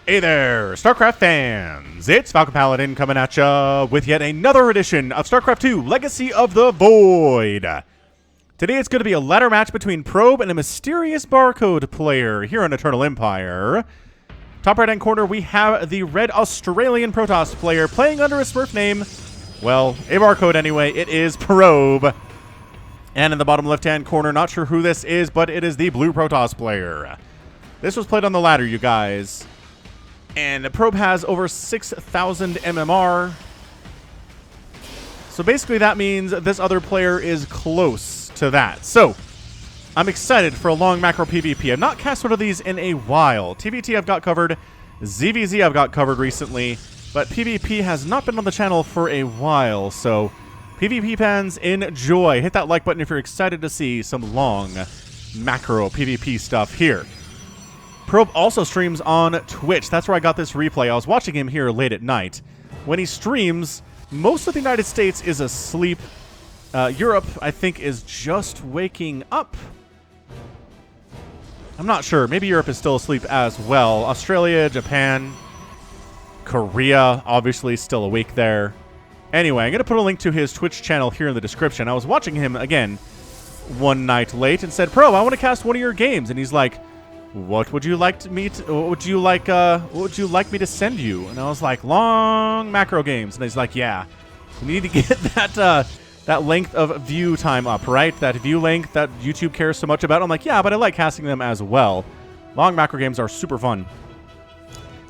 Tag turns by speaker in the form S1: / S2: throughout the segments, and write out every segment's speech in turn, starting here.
S1: Hey there, StarCraft fans! It's Falcon Paladin coming at ya with yet another edition of StarCraft 2 Legacy of the Void. Today it's going to be a ladder match between Probe and a mysterious barcode player here on Eternal Empire. Top right-hand corner, we have the red Australian Protoss player playing under a Smurf name. Well, a barcode anyway, it is Probe. And in the bottom left-hand corner, not sure who this is, but it is the blue Protoss player. This was played on the ladder, you guys. And Probe has over 6,000 MMR. So basically that means this other player is close to that. So I'm excited for a long macro PvP. I've not cast one of these in a while. TVT I've got covered. ZVZ I've got covered recently. But PvP has not been on the channel for a while. So PvP fans, enjoy. Hit that like button if you're excited to see some long macro PvP stuff here. Probe also streams on Twitch. That's where I got this replay. I was watching him here late at night. When he streams, most of the United States is asleep. Europe, I think, is just waking up. I'm not sure. Maybe Europe is still asleep as well. Australia, Japan, Korea, obviously still awake there. Anyway, I'm going to put a link to his Twitch channel here in the description. I was watching him again one night late and said, Probe, I want to cast one of your games. And he's like, what would you like me to send you? And I was like, long macro games. And he's like, yeah, we need to get that length of view time up, right? That view length that YouTube cares so much about. I'm like, yeah, but I like casting them as well. Long macro games are super fun.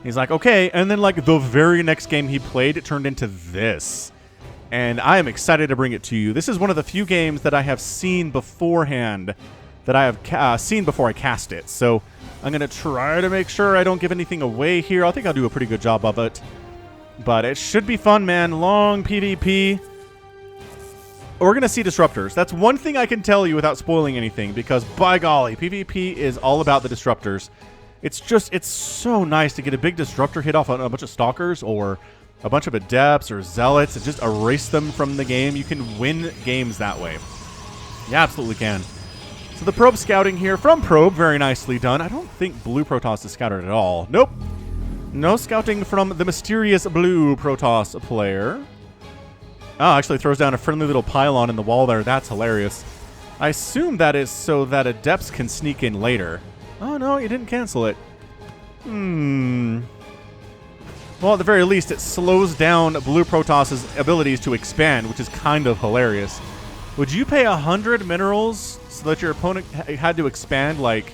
S1: He's like, okay. And then like the very next game he played, it turned into this. And I am excited to bring it to you. This is one of the few games that I have seen beforehand, that I have seen before I cast it. So I'm going to try to make sure I don't give anything away here. I think I'll do a pretty good job of it. But it should be fun, man. Long PvP. We're going to see disruptors. That's one thing I can tell you without spoiling anything, because by golly, PvP is all about the disruptors. It's so nice to get a big disruptor hit off on a bunch of stalkers or a bunch of adepts or zealots and just erase them from the game. You can win games that way. You absolutely can. So the Probe scouting here from Probe, very nicely done. I don't think blue Protoss is scouted at all. Nope. No scouting from the mysterious blue Protoss player. Oh, actually throws down a friendly little pylon in the wall there. That's hilarious. I assume that is so that adepts can sneak in later. Oh, no, you didn't cancel it. Well, at the very least, it slows down blue Protoss's abilities to expand, which is kind of hilarious. Would you pay 100 minerals so that your opponent had to expand like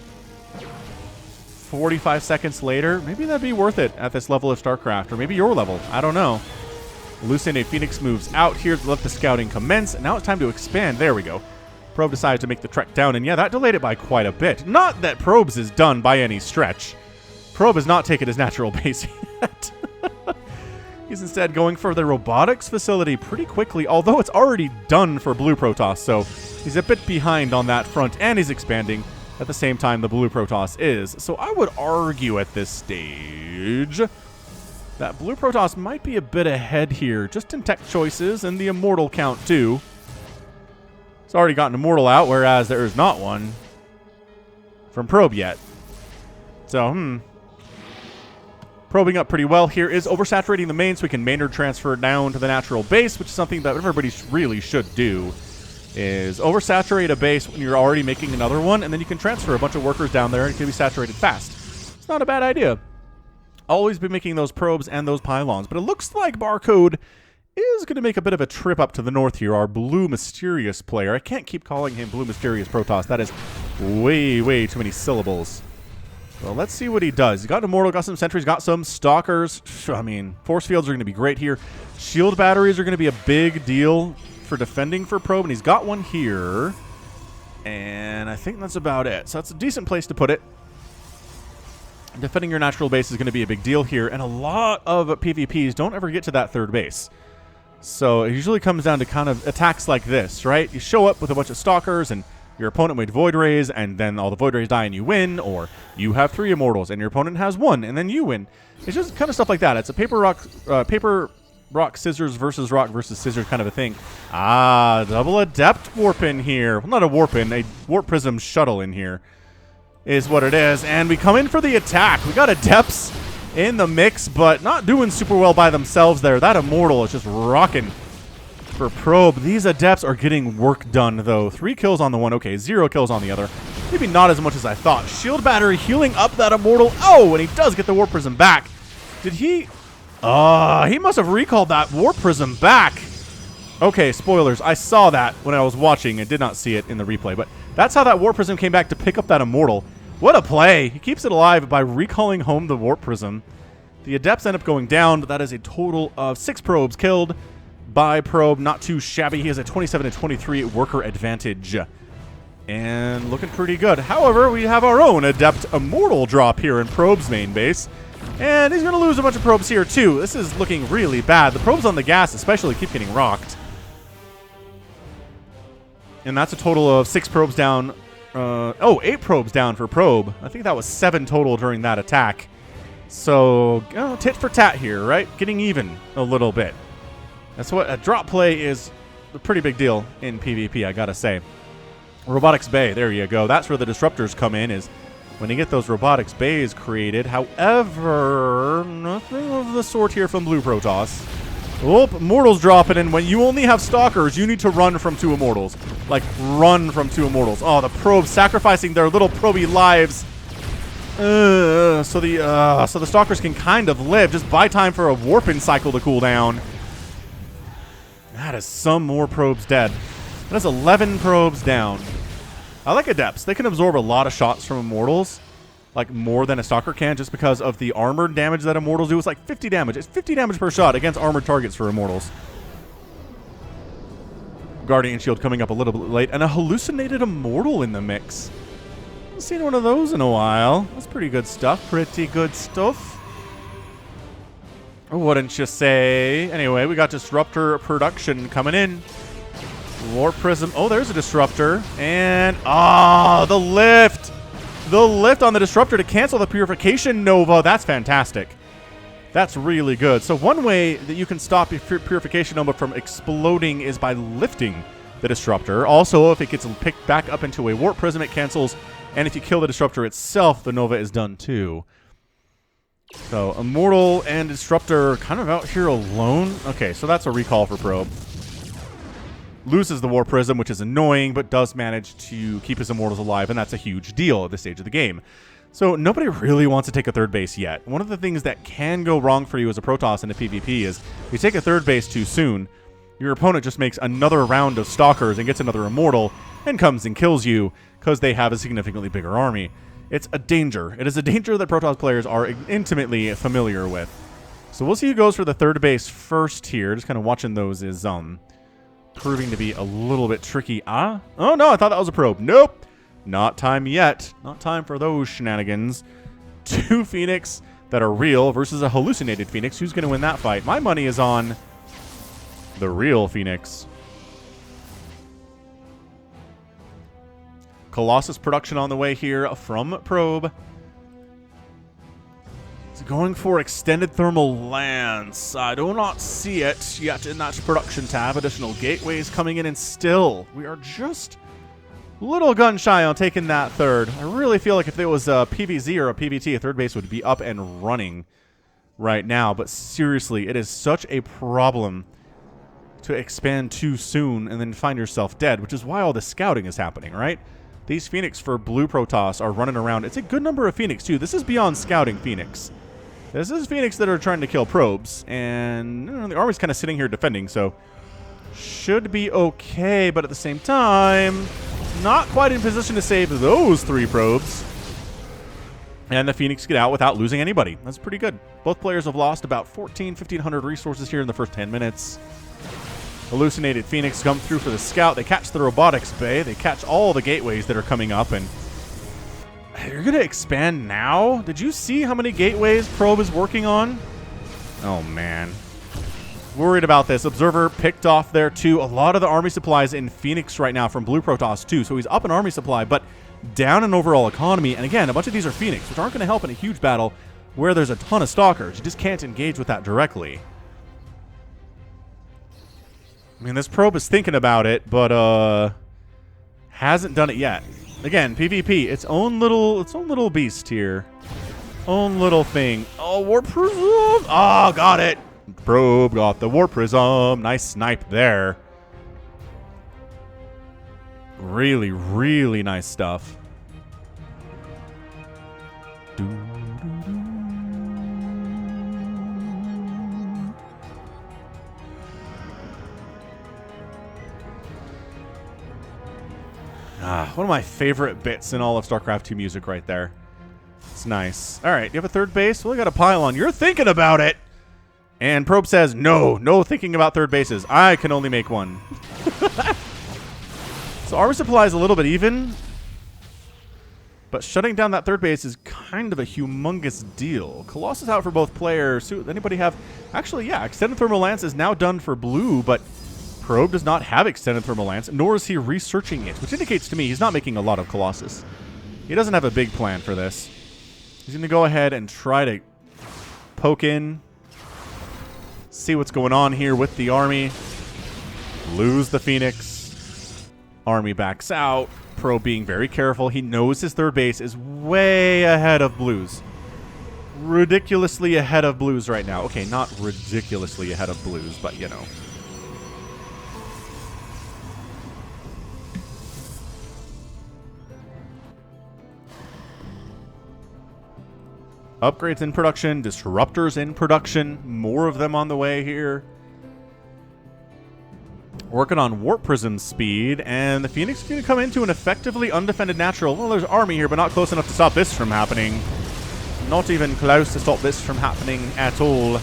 S1: 45 seconds later? Maybe that'd be worth it at this level of StarCraft, or maybe your level. I don't know. Lucinated Phoenix moves out here to let the scouting commence, and now it's time to expand. There we go. Probe decided to make the trek down, and yeah, that delayed it by quite a bit. Not that Probe's is done by any stretch. Probe has not taken his natural base yet. He's instead going for the robotics facility pretty quickly, although it's already done for blue Protoss, so he's a bit behind on that front, and he's expanding at the same time the blue Protoss is. So I would argue at this stage that blue Protoss might be a bit ahead here, just in tech choices and the immortal count too. It's already got an immortal out, whereas there is not one from Probe yet. So, probing up pretty well here is oversaturating the main so we can Maynard transfer down to the natural base, which is something that everybody really should do, is oversaturate a base when you're already making another one, and then you can transfer a bunch of workers down there and it can be saturated fast. It's not a bad idea. Always be making those probes and those pylons, but it looks like Barcode is going to make a bit of a trip up to the north here, our blue mysterious player. I can't keep calling him blue mysterious Protoss. That is way, way too many syllables. Well, let's see what he does. He's got an immortal, got some sentries, got some stalkers. I mean, force fields are going to be great here. Shield batteries are going to be a big deal for defending for Probe, and he's got one here. And I think that's about it. So that's a decent place to put it. Defending your natural base is going to be a big deal here, and a lot of PvPs don't ever get to that third base. So it usually comes down to kind of attacks like this, right? You show up with a bunch of stalkers, and your opponent made Void Rays, and then all the Void Rays die and you win, or you have 3 Immortals and your opponent has 1, and then you win. It's just kind of stuff like that. It's a paper, rock, scissors versus scissors kind of a thing. Ah, double Adept warp in here. Well, not a warp in, a Warp Prism shuttle in here is what it is. And we come in for the attack. We got Adepts in the mix, but not doing super well by themselves there. That Immortal is just rocking for Probe. These Adepts are getting work done, though. 3 kills on the one. Okay, 0 kills on the other. Maybe not as much as I thought. Shield Battery healing up that Immortal. Oh, and he does get the Warp Prism back. Did he? He must have recalled that Warp Prism back. Okay, spoilers. I saw that when I was watching and did not see it in the replay, but that's how that Warp Prism came back to pick up that Immortal. What a play. He keeps it alive by recalling home the Warp Prism. The Adepts end up going down, but that is a total of 6 probes killed by Probe. Not too shabby. He has a 27-23 worker advantage. And looking pretty good. However, we have our own Adept Immortal drop here in Probe's main base. And he's going to lose a bunch of probes here, too. This is looking really bad. The probes on the gas especially keep getting rocked. And that's a total of 6 probes down. 8 probes down for Probe. I think that was 7 total during that attack. So, tit for tat here, right? Getting even a little bit. That's what a drop play is. A pretty big deal in PvP, I gotta say. Robotics Bay, there you go. That's where the disruptors come in, is when you get those Robotics Bays created. However, nothing of the sort here from Blue Protoss. Oh, Immortals dropping in. When you only have Stalkers, you need to run from 2 Immortals. Like, run from 2 Immortals. Oh, the Probes sacrificing their little probey lives. So the Stalkers can kind of live. Just buy time for a Warping cycle to cool down. That is some more probes dead. That is 11 probes down. I like Adepts. They can absorb a lot of shots from Immortals. Like, more than a Stalker can, just because of the armored damage that Immortals do. It's like 50 damage. It's 50 damage per shot against armored targets for Immortals. Guardian Shield coming up a little bit late. And a hallucinated Immortal in the mix. Haven't seen one of those in a while. That's pretty good stuff. Pretty good stuff. Wouldn't you say? Anyway, we got Disruptor production coming in. Warp Prism. Oh, there's a Disruptor. And, the lift. The lift on the Disruptor to cancel the Purification Nova. That's fantastic. That's really good. So one way that you can stop your Purification Nova from exploding is by lifting the Disruptor. Also, if it gets picked back up into a Warp Prism, it cancels. And if you kill the Disruptor itself, the Nova is done too. So Immortal and Disruptor kind of out here alone. Okay, so that's a recall for Probe. Loses the Warp Prism, which is annoying, but does manage to keep his Immortals alive, and that's a huge deal at this stage of the game. So nobody really wants to take a third base yet. One of the things that can go wrong for you as a Protoss in a PvP is if you take a third base too soon, your opponent just makes another round of Stalkers and gets another Immortal and comes and kills you because they have a significantly bigger army. It's a danger. It is a danger that Protoss players are intimately familiar with. So we'll see who goes for the third base first here. Just kind of watching those is proving to be a little bit tricky. Oh no, I thought that was a probe. Nope. Not time yet. Not time for those shenanigans. 2 Phoenix that are real versus a hallucinated Phoenix. Who's going to win that fight? My money is on the real Phoenix. Colossus production on the way here from Probe. It's going for extended thermal lance. I do not see it yet in that production tab. Additional gateways coming in, and still we are just a little gun shy on taking that third. I really feel like if it was a PvZ or a PvT, a third base would be up and running right now. But seriously, it is such a problem to expand too soon and then find yourself dead, which is why all this scouting is happening, right? These Phoenix for Blue Protoss are running around. It's a good number of Phoenix, too. This is beyond scouting Phoenix. This is Phoenix that are trying to kill probes, and the army's kind of sitting here defending, so should be okay, but at the same time, not quite in position to save those 3 probes. And the Phoenix get out without losing anybody. That's pretty good. Both players have lost about 1,500 resources here in the first 10 minutes. Hallucinated Phoenix come through for the scout. They catch the Robotics Bay. They catch all the gateways that are coming up, and you're going to expand now? Did you see how many gateways Probe is working on? Oh, man. Worried about this. Observer picked off there, too. A lot of the army supplies in Phoenix right now from Blue Protoss, too. So he's up in army supply, but down in overall economy. And again, a bunch of these are Phoenix, which aren't going to help in a huge battle where there's a ton of Stalkers. You just can't engage with that directly. I mean, this Probe is thinking about it, but hasn't done it yet. Again, PvP, its own little beast here. own little thing. Oh, warp prism. Oh, got it. Probe got the warp prism. Nice snipe there. Really, really nice stuff. One of my favorite bits in all of StarCraft 2 music right there. It's nice. All right, you have a third base? Well, you got a pylon. You're thinking about it. And Probe says, no thinking about third bases. I can only make one. So armor supply is a little bit even. But shutting down that third base is kind of a humongous deal. Colossus out for both players. Anybody have... Actually, yeah, Extended Thermal Lance is now done for blue, but Probe does not have Extended Thermal Lance, nor is he researching it, which indicates to me he's not making a lot of Colossus. He doesn't have a big plan for this. He's going to go ahead and try to poke in, see what's going on here with the army. Lose the Phoenix. Army backs out. Probe being very careful. He knows his third base is way ahead of blues. Ridiculously ahead of blues right now. Okay, not ridiculously ahead of blues, but you know. Upgrades in production, disruptors in production, more of them on the way here. Working on Warp Prism speed, and the Phoenix is going to come into an effectively undefended natural. Well, there's army here, but not close enough to stop this from happening. Not even close to stop this from happening at all.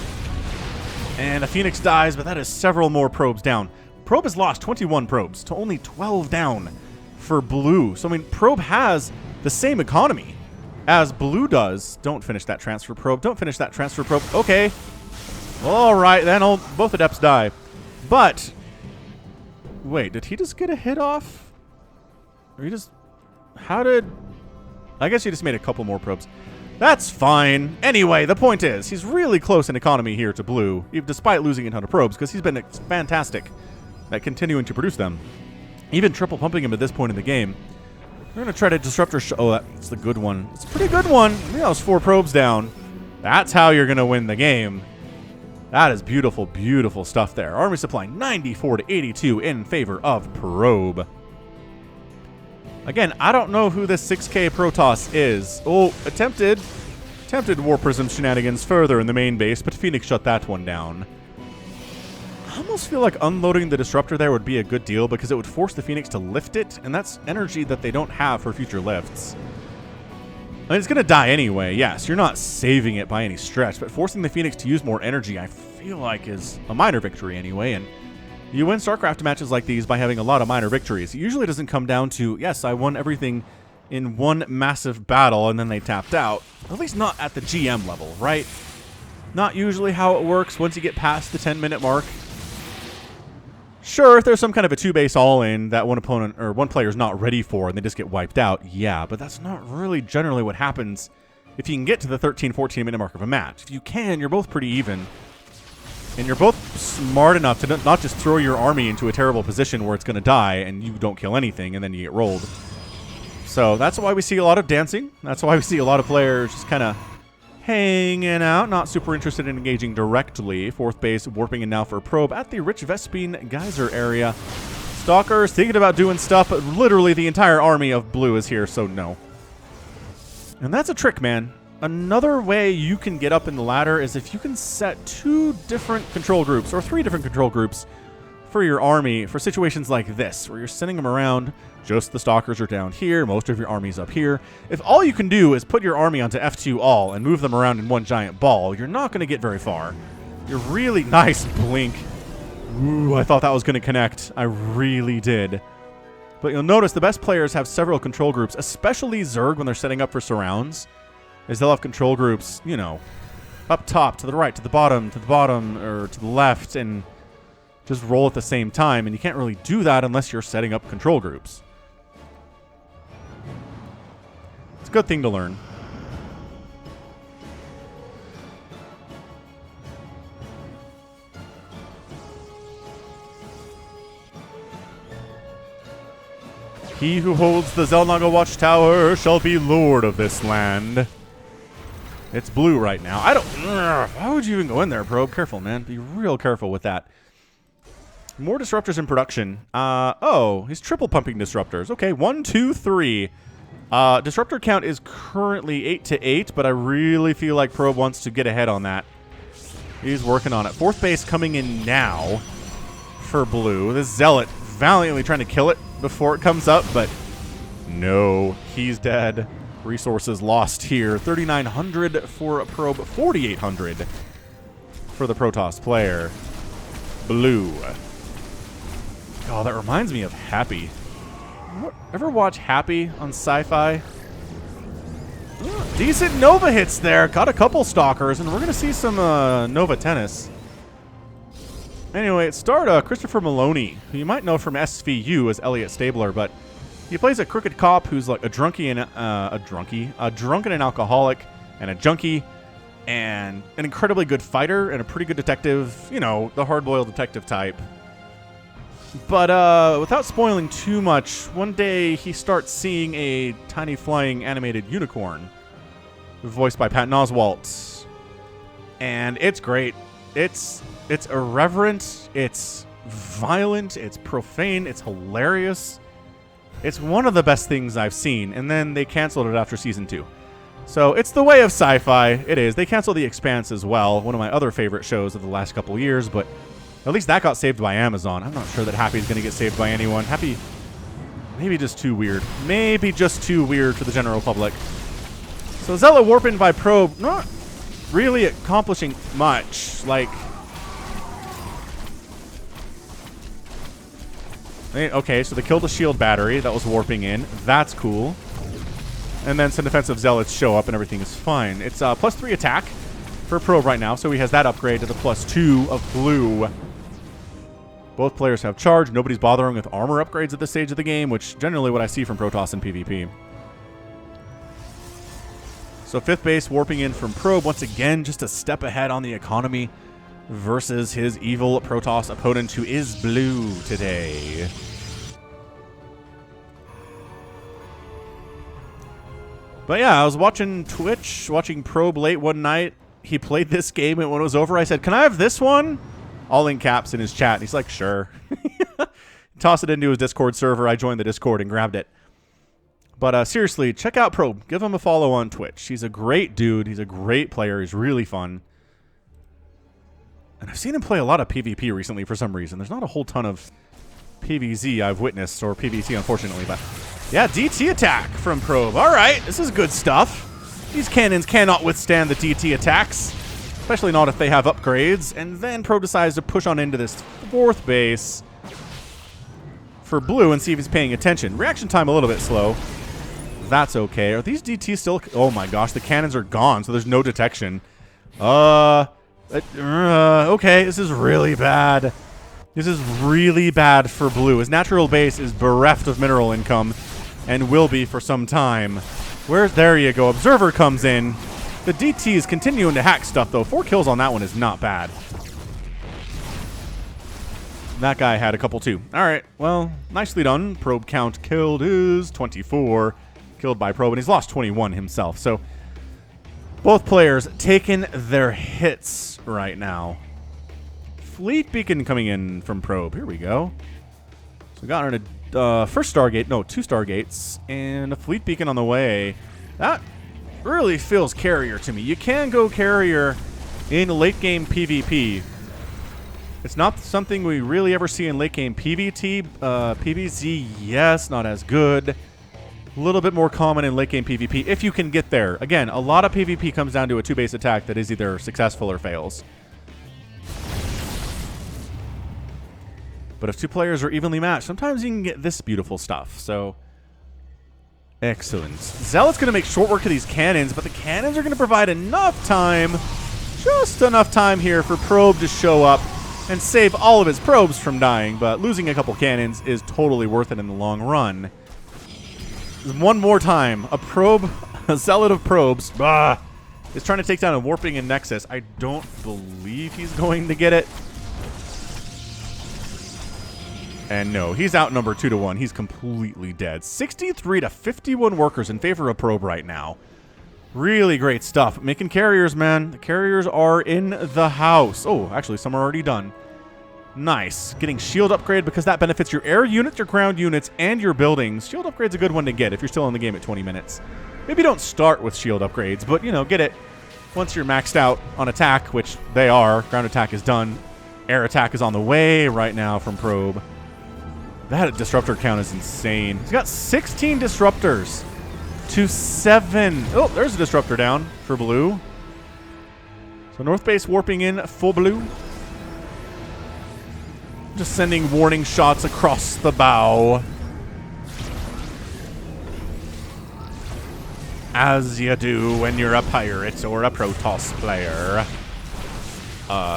S1: And a Phoenix dies, but that is several more probes down. Probe has lost 21 probes to only 12 down for blue. So, I mean, Probe has the same economy as blue does. Don't finish that transfer probe. Don't finish that transfer probe. Okay. All right, then both adepts die. But... wait, did he just get a hit off? Or he just... how did... I guess he just made a couple more probes. That's fine. Anyway, the point is, he's really close in economy here to blue, despite losing a ton of probes, because he's been fantastic at continuing to produce them. Even triple pumping him at this point in the game. We're going to try to disrupt her... oh, that's the good one. It's a pretty good one. Yeah, those 4 probes down. That's how you're going to win the game. That is beautiful, beautiful stuff there. Army supply 94 to 82 in favor of Probe. Again, I don't know who this 6K Protoss is. Oh, attempted Warp Prism shenanigans further in the main base, but Phoenix shut that one down. I almost feel like unloading the Disruptor there would be a good deal because it would force the Phoenix to lift it, and that's energy that they don't have for future lifts. I mean, it's going to die anyway, yes. You're not saving it by any stretch, but forcing the Phoenix to use more energy, I feel like, is a minor victory anyway, and you win StarCraft matches like these by having a lot of minor victories. It usually doesn't come down to, yes, I won everything in one massive battle and then they tapped out. At least not at the GM level, right? Not usually how it works once you get past the 10-minute mark. Sure, if there's some kind of a 2-base all-in that one opponent or one player's not ready for and they just get wiped out, yeah, but that's not really generally what happens if you can get to the 13, 14-minute mark of a match. If you can, you're both pretty even. And you're both smart enough to not just throw your army into a terrible position where it's going to die and you don't kill anything and then you get rolled. So that's why we see a lot of dancing. That's why we see a lot of players just kind of hanging out, not super interested in engaging directly. 4th base warping in now for Probe at the Rich Vespine Geyser area. Stalkers thinking about doing stuff, but literally the entire army of blue is here, so no. And that's a trick, man. Another way you can get up in the ladder is if you can set 2 different control groups or 3 different control groups for your army for situations like this, where you're sending them around. Just the Stalkers are down here. Most of your army's up here. If all you can do is put your army onto F2 all and move them around in one giant ball, you're not going to get very far. You're really nice blink. Ooh, I thought that was going to connect. I really did. But you'll notice the best players have several control groups, especially Zerg when they're setting up for surrounds. Is they'll have control groups, you know, up top, to the right, to the bottom, or to the left, and just roll at the same time. And you can't really do that unless you're setting up control groups. It's a good thing to learn. He who holds the Zelnaga Watchtower shall be lord of this land. It's blue right now. I don't... Why would you even go in there, Probe? Careful, man. Be real careful with that. More disruptors in production. Oh, he's triple pumping disruptors. Okay, 1, 2, 3. Disruptor count is currently 8 to 8, but I really feel like Probe wants to get ahead on that. He's working on it. Fourth base coming in now for blue. This Zealot valiantly trying to kill it before it comes up, but no, he's dead. Resources lost here. 3,900 for Probe, 4,800 for the Protoss player. Blue. Oh, that reminds me of Happy. Ever watch Happy on Sci-Fi? Decent Nova hits there. Got a couple Stalkers, and we're going to see some Nova tennis. Anyway, it starred Christopher Maloney, who you might know from SVU as Elliot Stabler, but he plays a crooked cop who's like a drunken and alcoholic, and a junkie, and an incredibly good fighter, and a pretty good detective, you know, the hard-boiled detective type. But without spoiling too much, one day he starts seeing a tiny flying animated unicorn, voiced by Patton Oswalt. And it's great. It's irreverent, it's violent, it's profane, it's hilarious. It's one of the best things I've seen, and then they canceled it after season 2. So it's the way of sci-fi. It is. They canceled The Expanse as well, one of my other favorite shows of the last couple of years, but at least that got saved by Amazon. I'm not sure that Happy's going to get saved by anyone. Happy, maybe just too weird. Maybe just too weird for the general public. So Zealot warping by Probe, not really accomplishing much. Like, okay, so they killed the shield battery that was warping in. That's cool. And then some defensive Zealots show up and everything is fine. It's +3 attack for Probe right now, so he has that upgrade to the +2 of blue. Both players have charge. Nobody's bothering with armor upgrades at this stage of the game, which generally what I see from Protoss in PvP. So 5th base warping in from Probe once again, just a step ahead on the economy versus his evil Protoss opponent who is blue today. But yeah, I was watching Twitch, watching Probe late one night. He played this game, and when it was over, I said, "Can I have this one?" All in caps in his chat. And he's like, "Sure." Toss it into his Discord server. I joined the Discord and grabbed it. But seriously, check out Probe. Give him a follow on Twitch. He's a great dude. He's a great player. He's really fun. And I've seen him play a lot of PvP recently for some reason. There's not a whole ton of PvZ I've witnessed, or PvT, unfortunately. But yeah, DT attack from Probe. All right, this is good stuff. These cannons cannot withstand the DT attacks, especially not if they have upgrades. And then Probe decides to push on into this 4th base for blue and see if he's paying attention. Reaction time a little bit slow. That's okay. Are these DT still... Oh my gosh, the cannons are gone, so there's no detection. Okay, this is really bad. This is really bad for blue. His natural base is bereft of mineral income and will be for some time. There you go. Observer comes in. The DT is continuing to hack stuff, though. 4 kills on that one is not bad. That guy had a couple, too. All right. Well, nicely done. Probe count killed is 24. Killed by Probe, and he's lost 21 himself. So both players taking their hits right now. Fleet Beacon coming in from Probe. Here we go. So we got on a first Stargate. No, 2 Stargates. And a Fleet Beacon on the way. That really feels carrier to me. You can go carrier in late game PvP. It's not something we really ever see in late game PvT. PvZ, yes, not as good. A little bit more common in late game PvP if you can get there. Again, a lot of PvP comes down to a 2-base attack that is either successful or fails. But if 2 players are evenly matched, sometimes you can get this beautiful stuff. So, excellent. Zealot's going to make short work of these cannons, but the cannons are going to provide enough time, just enough time here for Probe to show up and save all of his probes from dying. But losing a couple cannons is totally worth it in the long run. One more time, a Zealot of probes, is trying to take down a warping in Nexus. I don't believe he's going to get it. And no, he's outnumbered 2-1. He's completely dead. 63 to 51 workers in favor of Probe right now. Really great stuff. Making carriers, man. The carriers are in the house. Oh, actually, some are already done. Nice. Getting shield upgrade because that benefits your air units, your ground units, and your buildings. Shield upgrade's a good one to get if you're still in the game at 20 minutes. Maybe don't start with shield upgrades, but, you know, get it once you're maxed out on attack, which they are. Ground attack is done. Air attack is on the way right now from Probe. That disruptor count is insane. He's got 16 disruptors to 7. Oh, there's a disruptor down for blue. So North Base warping in full blue. Just sending warning shots across the bow. As you do when you're a pirate or a Protoss player.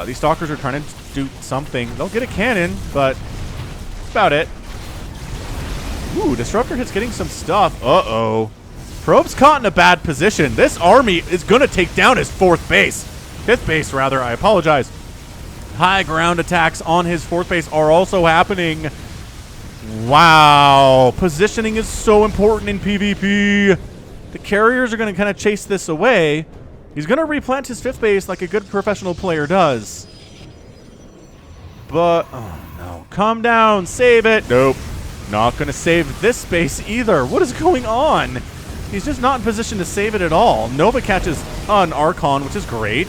S1: These stalkers are trying to do something. They'll get a cannon, but that's about it. Ooh, disruptor hit's getting some stuff. Uh-oh. Probe's caught in a bad position. This army is going to take down his 4th base. 5th base, rather. I apologize. High ground attacks on his 4th base are also happening. Wow. Positioning is so important in PvP. The carriers are going to kind of chase this away. He's going to replant his 5th base like a good professional player does. But, oh no. Calm down. Save it. Nope. Not going to save this base either. What is going on? He's just not in position to save it at all. Nova catches an Archon, which is great.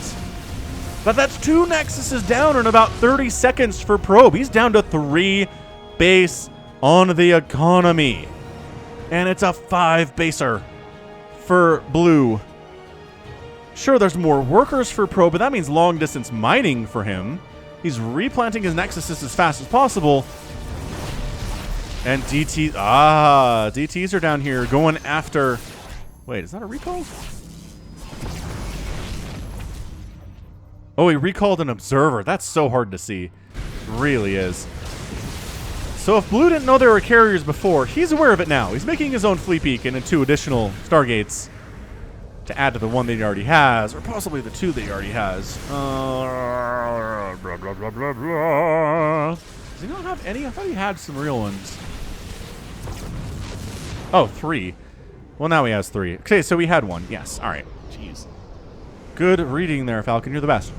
S1: But that's 2 Nexuses down in about 30 seconds for Probe. He's down to 3 base on the economy. And it's a 5 baser for blue. Sure, there's more workers for Probe, but that means long distance mining for him. He's replanting his Nexuses as fast as possible. And DTs are down here going after... Wait, is that a recall? Oh, he recalled an observer. That's so hard to see. It really is. So if blue didn't know there were carriers before, he's aware of it now. He's making his own fleet beacon and 2 additional Stargates to add to the 1 that he already has, or possibly the 2 that he already has. Blah, blah, blah, blah, blah. Does he not have any? I thought he had some real ones. Oh, 3. Well, now he has 3. Okay, so we had 1. Yes. All right. Jeez. Good reading there, Falcon. You're the best.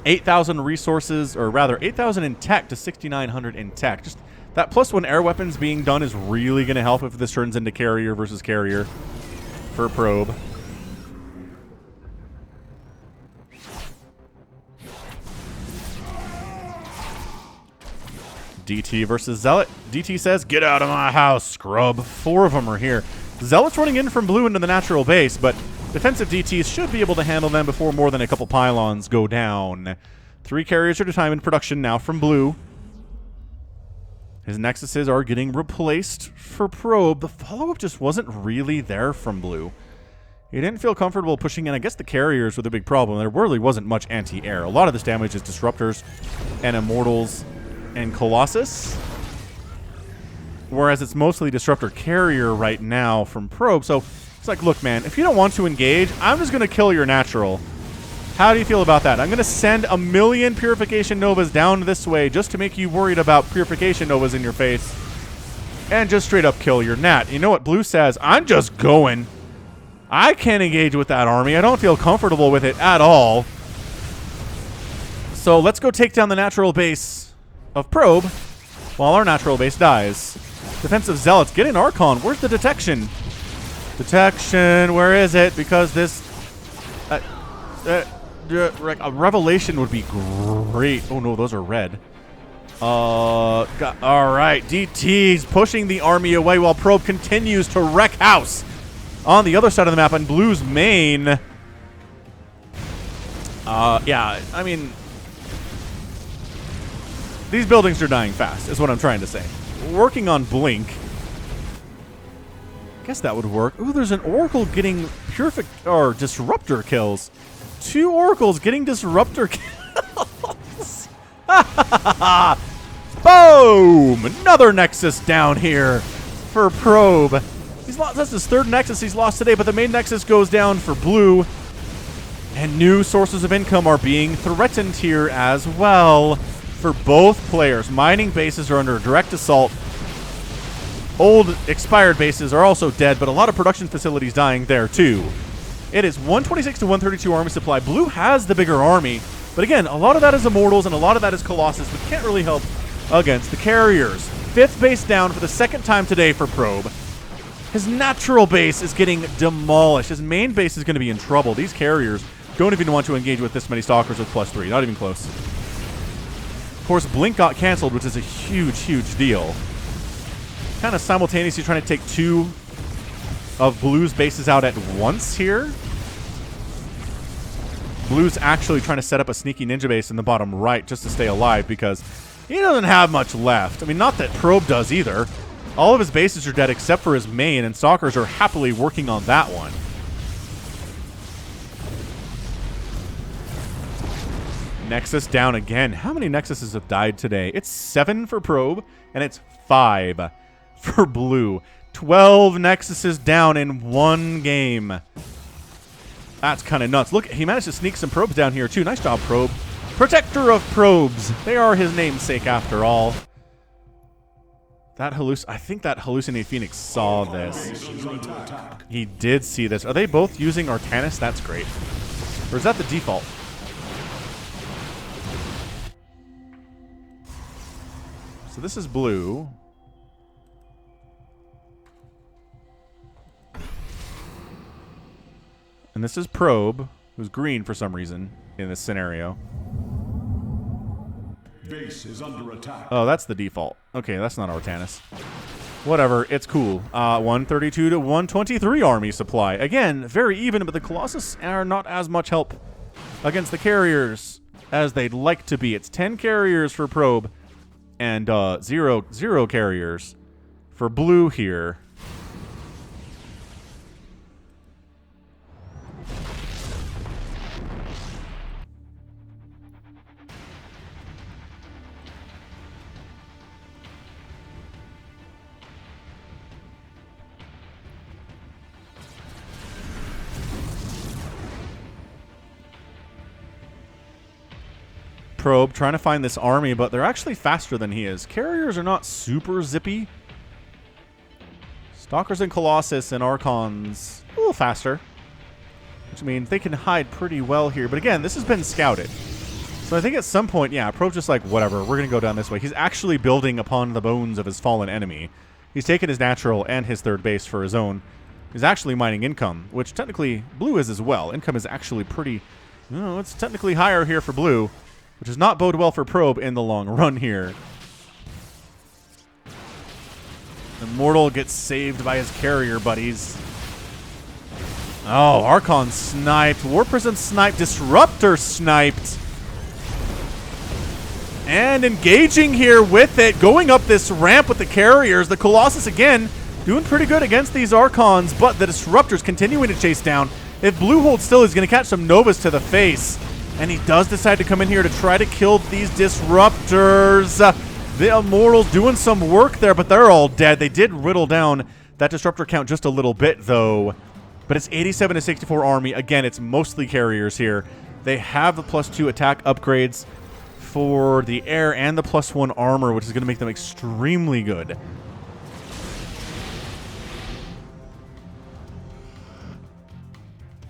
S1: 8,000 resources, or rather 8,000 in tech to 6,900 in tech. Just that +1 air weapons being done is really going to help if this turns into carrier versus carrier for Probe. DT versus Zealot. DT says, get out of my house, scrub. 4 of them are here. Zealot's running in from blue into the natural base, but defensive DTs should be able to handle them before more than a couple pylons go down. 3 carriers at a time in production now from blue. His Nexuses are getting replaced for Probe. The follow-up just wasn't really there from blue. He didn't feel comfortable pushing in. I guess the carriers were the big problem. There really wasn't much anti-air. A lot of this damage is Disruptors and Immortals and Colossus. Whereas it's mostly Disruptor Carrier right now from Probe. So it's like, look, man, if you don't want to engage, I'm just going to kill your natural. How do you feel about that? I'm going to send 1,000,000 Purification Novas down this way just to make you worried about Purification Novas in your face. And just straight up kill your nat. You know what Blue says? I'm just going. I can't engage with that army. I don't feel comfortable with it at all. So let's go take down the natural base of Probe while our natural base dies. Defensive Zealots, get an Archon. Where's the detection? Detection, where is it? Because this... a Revelation would be great. Oh no, those are red. All right, DT's pushing the army away while Probe continues to wreck house on the other side of the map on Blue's main. Yeah, I mean, these buildings are dying fast, is what I'm trying to say. Working on Blink. I guess that would work. Ooh, there's an Oracle getting Disruptor kills. 2 Oracles getting Disruptor kills. Boom! Another Nexus down here for Probe. That's his 3rd Nexus he's lost today, but the main Nexus goes down for Blue. And new sources of income are being threatened here as well for both players. Mining bases are under direct assault. Old expired bases are also dead, but a lot of production facilities dying there too. It is 126 to 132 army supply. Blue has the bigger army, but again, a lot of that is Immortals and a lot of that is Colossus, which can't really help against the carriers. 5th base down for the 2nd time today for Probe. His natural base is getting demolished. His main base is going to be in trouble. These carriers don't even want to engage with this many Stalkers with +3. Not even close. Of course, Blink got canceled, which is a huge, huge deal. Kind of simultaneously trying to take 2 of Blue's bases out at once here. Blue's actually trying to set up a sneaky ninja base in the bottom right just to stay alive because he doesn't have much left. I mean, not that Probe does either. All of his bases are dead except for his main, and Stalkers are happily working on that one. Nexus down again. How many Nexuses have died today? It's 7 for Probe, and it's 5 for Blue. 12 Nexuses down in one game. That's kind of nuts. Look, he managed to sneak some probes down here, too. Nice job, Probe. Protector of probes. They are his namesake, after all. I think that Hallucinate Phoenix saw this. He did see this. Are they both using Artanis? That's great. Or is that the default? So this is Blue. And this is Probe, who's green for some reason in this scenario.
S2: Base is under attack.
S1: Oh, that's the default. Okay, that's not Artanis. Whatever, it's cool. 132 to 123 army supply. Again, very even, but the Colossus are not as much help against the carriers as they'd like to be. It's 10 carriers for Probe and zero carriers for Blue here. Probe trying to find this army, but they're actually faster than he is. Carriers are not super zippy. Stalkers and Colossus and Archons a little faster, which means they can hide pretty well here. But again, this has been scouted. So I think at some point, yeah, Probe's just like, whatever, we're going to go down this way. He's actually building upon the bones of his fallen enemy. He's taken his natural and his 3rd base for his own. He's actually mining income, which technically Blue is as well. Income is actually pretty, it's technically higher here for Blue, which does not bode well for Probe in the long run here. Immortal gets saved by his carrier buddies. Oh, Archon sniped. War Prism sniped. Disruptor sniped. And engaging here with it. Going up this ramp with the carriers. The Colossus, again, doing pretty good against these Archons, but the Disruptor's continuing to chase down. If Blue holds still, he's going to catch some Novas to the face. And he does decide to come in here to try to kill these Disruptors. The Immortals doing some work there, but they're all dead. They did whittle down that Disruptor count just a little bit, though. But it's 87 to 64 army. Again, it's mostly carriers here. They have the +2 attack upgrades for the air and the +1 armor, which is going to make them extremely good.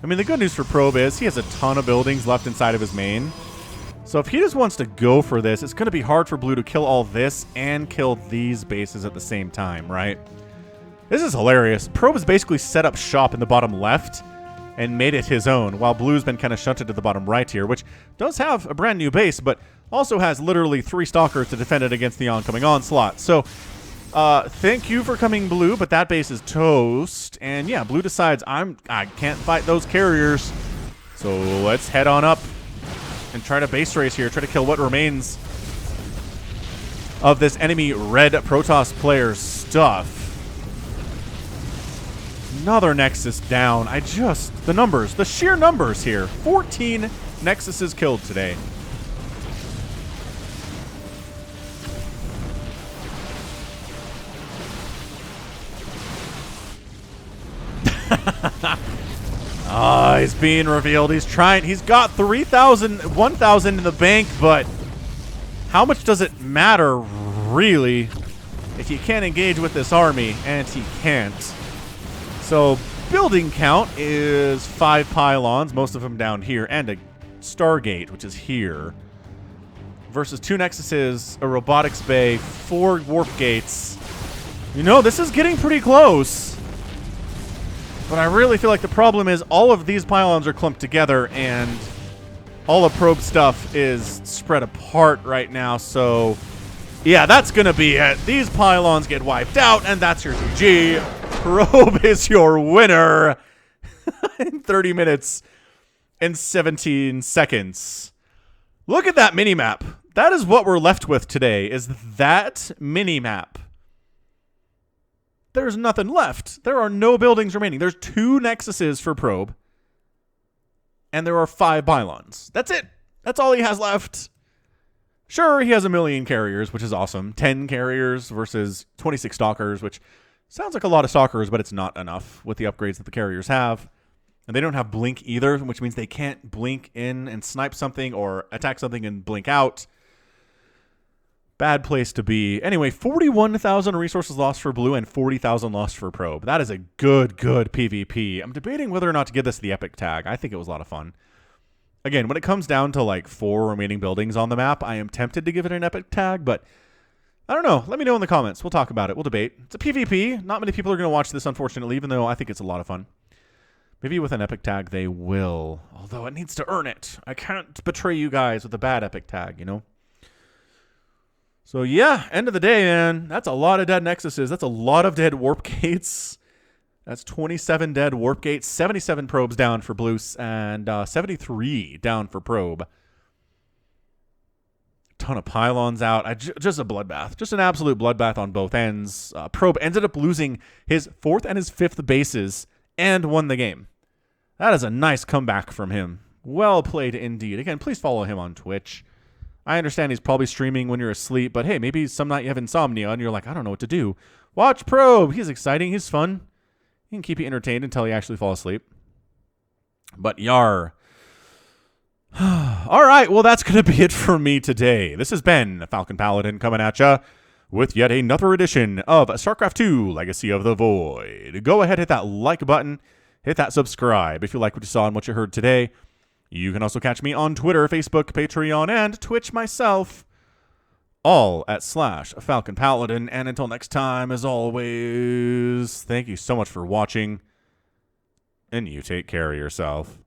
S1: I mean, the good news for Probe is he has a ton of buildings left inside of his main. So if he just wants to go for this, it's going to be hard for Blue to kill all this and kill these bases at the same time, right? This is hilarious. Probe has basically set up shop in the bottom left and made it his own, while Blue's been kind of shunted to the bottom right here, which does have a brand new base, but also has literally 3 Stalkers to defend it against the oncoming onslaught. So thank you for coming, Blue, but that base is toast. And yeah, Blue decides I can't fight those carriers, so let's head on up and try to base race here, try to kill what remains of this enemy red Protoss player's stuff. Another Nexus down. The numbers, the sheer numbers here. 14 Nexuses killed today. He's being revealed. He's got 3,000, 1,000 in the bank, but how much does it matter, really, if you can't engage with this army? And he can't. So building count is 5 pylons, most of them down here, and a Stargate, which is here, versus 2 Nexuses, a robotics bay, 4 warp gates. You know, this is getting pretty close. But I really feel like the problem is all of these pylons are clumped together, and all the probe stuff is spread apart right now, so yeah, that's gonna be it. These pylons get wiped out, and that's your GG. Probe is your winner in 30 minutes and 17 seconds. Look at that mini-map. That is what we're left with today, is that mini-map. There's nothing left. There are no buildings remaining. There's 2 Nexuses for probe, and there are 5 pylons. That's it. That's all he has left. Sure, he has 1 million carriers, which is awesome. 10 carriers versus 26 stalkers, which sounds like a lot of stalkers, but it's not enough with the upgrades that the carriers have. And they don't have blink either, which means they can't blink in and snipe something or attack something and blink out. Bad place to be. Anyway, 41,000 resources lost for blue and 40,000 lost for probe. That is a good PvP. I'm debating whether or not to give this the epic tag. I think it was a lot of fun. Again, when it comes down to like 4 remaining buildings on the map, I am tempted to give it an epic tag, but I don't know. Let me know in the comments. We'll talk about it. We'll debate. It's a PvP. Not many people are going to watch this, unfortunately, even though I think it's a lot of fun. Maybe with an epic tag they will, although it needs to earn it. I can't betray you guys with a bad epic tag, you know? So yeah, end of the day, man, that's a lot of dead Nexuses. That's a lot of dead warp gates. That's 27 dead warp gates, 77 probes down for Blues, and 73 down for probe. Ton of pylons out. Just a bloodbath. Just an absolute bloodbath on both ends. Probe ended up losing his 4th and his 5th bases and won the game. That is a nice comeback from him. Well played indeed. Again, please follow him on Twitch. I understand he's probably streaming when you're asleep, but hey, maybe some night you have insomnia and you're like, I don't know what to do. Watch Probe. He's exciting. He's fun. He can keep you entertained until you actually fall asleep. But yar. All right, well, that's going to be it for me today. This has been Falcon Paladin coming at ya with yet another edition of StarCraft 2 Legacy of the Void. Go ahead, hit that like button, hit that subscribe if you like what you saw and what you heard today. You can also catch me on Twitter, Facebook, Patreon, and Twitch myself, all at /Falcon Paladin. And until next time, as always, thank you so much for watching, and you take care of yourself.